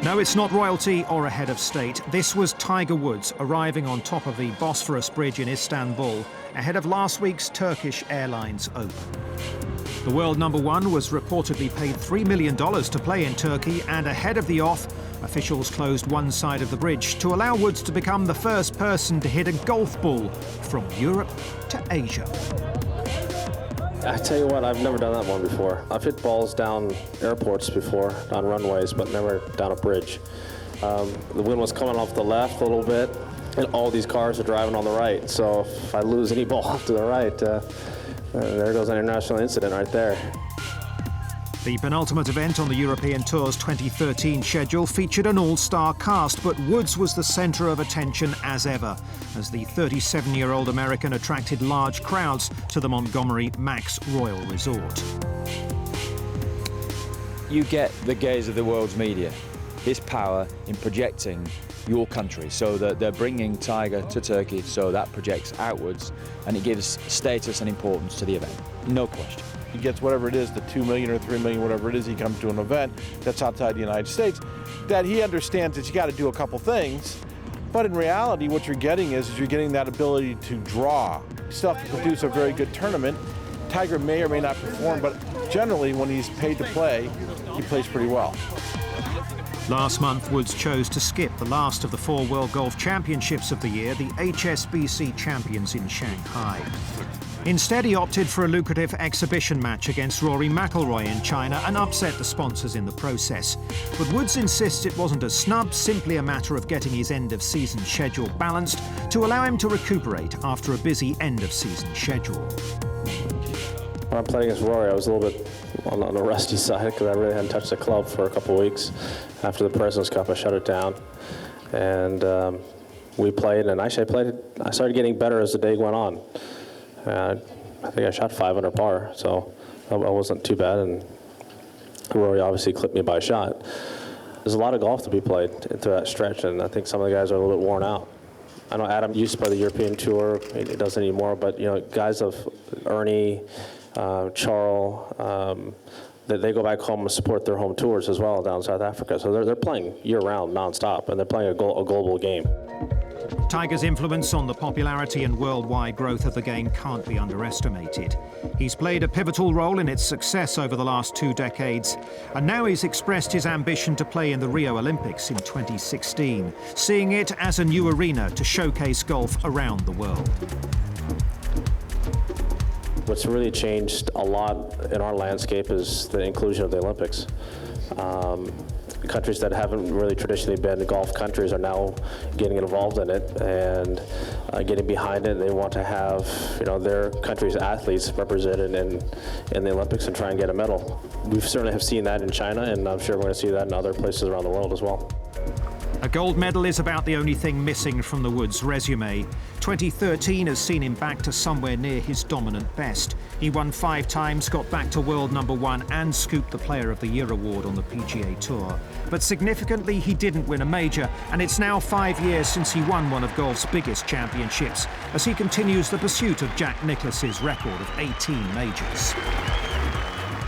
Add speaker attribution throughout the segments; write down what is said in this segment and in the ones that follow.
Speaker 1: No, it's not royalty or a head of state. This was Tiger Woods arriving on top of the Bosphorus Bridge in Istanbul ahead of last week's Turkish Airlines Open. The world number one was reportedly paid $3 million to play in Turkey, and ahead of the off, officials closed one side of the bridge to allow Woods to become the first person to hit a golf ball from Europe to Asia.
Speaker 2: I tell you what, I've never done that one before. I've hit balls down airports before, on runways, but never down a bridge. The wind was coming off the left a little bit, and all these cars are driving on the right. So if I lose any ball off to the right, there goes an international incident right there.
Speaker 1: The penultimate event on the European Tour's 2013 schedule featured an all-star cast, but Woods was the centre of attention as ever, as the 37-year-old American attracted large crowds to the Montgomery Max Royal Resort.
Speaker 3: You get the gaze of the world's media, his power in projecting your country, so that they're bringing Tiger to Turkey, so that projects outwards, and it gives status and importance to the event, no question.
Speaker 4: He gets whatever it is, the 2 million or 3 million, whatever it is, he comes to an event that's outside the United States, that he understands that you got to do a couple things, but in reality what you're getting is you're getting that ability to draw stuff to produce a very good tournament. Tiger may or may not perform, but generally when he's paid to play, he plays pretty well.
Speaker 1: Last month, Woods chose to skip the last of the 4 World Golf Championships of the year, the HSBC Champions in Shanghai. Instead, he opted for a lucrative exhibition match against Rory McIlroy in China and upset the sponsors in the process. But Woods insists it wasn't a snub, simply a matter of getting his end-of-season schedule balanced to allow him to recuperate after a busy end-of-season schedule.
Speaker 2: When I played against Rory, I was a little bit on the rusty side because I really hadn't touched the club for a couple of weeks. After the President's Cup, I shut it down, and we played, and actually I started getting better as the day went on. I think I shot 5 under par, so I wasn't too bad, and Rory obviously clipped me by a shot. There's a lot of golf to be played through that stretch, and I think some of the guys are a little bit worn out. I know Adam used to play the European Tour, he doesn't anymore, but you know, guys of Ernie, Charles, they go back home and support their home tours as well down in South Africa. So they're playing year-round, non-stop, and they're playing a global game.
Speaker 1: Tiger's influence on the popularity and worldwide growth of the game can't be underestimated. He's played a pivotal role in its success over the last 2 decades, and now he's expressed his ambition to play in the Rio Olympics in 2016, seeing it as a new arena to showcase golf around the world.
Speaker 2: What's really changed a lot in our landscape is the inclusion of the Olympics. Countries that haven't really traditionally been golf countries are now getting involved in it and getting behind it. They want to have, you know, their country's athletes represented in the Olympics and try and get a medal. We certainly have seen that in China, and I'm sure we're going to see that in other places around the world as well.
Speaker 1: A gold medal is about the only thing missing from the Woods resume. 2013 has seen him back to somewhere near his dominant best. He won 5 times, got back to world number 1 and scooped the Player of the Year award on the PGA Tour. But significantly, he didn't win a major, and it's now 5 years since he won one of golf's biggest championships, as he continues the pursuit of Jack Nicklaus's record of 18 majors.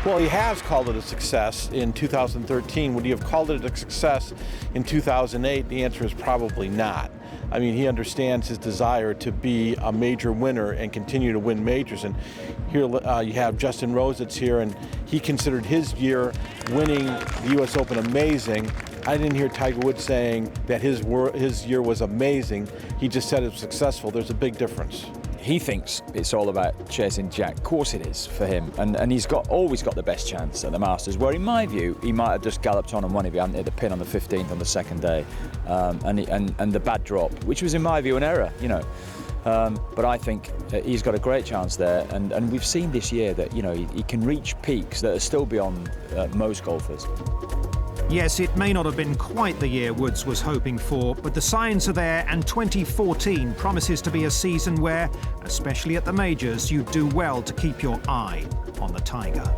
Speaker 4: Well, he has called it a success in 2013. Would he have called it a success in 2008? The answer is probably not. I mean, he understands his desire to be a major winner and continue to win majors. And here you have Justin Rose that's here, and he considered his year winning the U.S. Open amazing. I didn't hear Tiger Woods saying that his year was amazing. He just said it was successful. There's a big difference.
Speaker 3: He thinks it's all about chasing Jack. Of course it is for him, and he's always got the best chance at the Masters, where in my view he might have just galloped on and won if he hadn't hit the pin on the 15th on the second day, and the bad drop, which was in my view an error, you know. But I think he's got a great chance there, and we've seen this year that, you know, he can reach peaks that are still beyond most golfers.
Speaker 1: Yes, it may not have been quite the year Woods was hoping for, but the signs are there, and 2014 promises to be a season where, especially at the majors, you do well to keep your eye on the Tiger.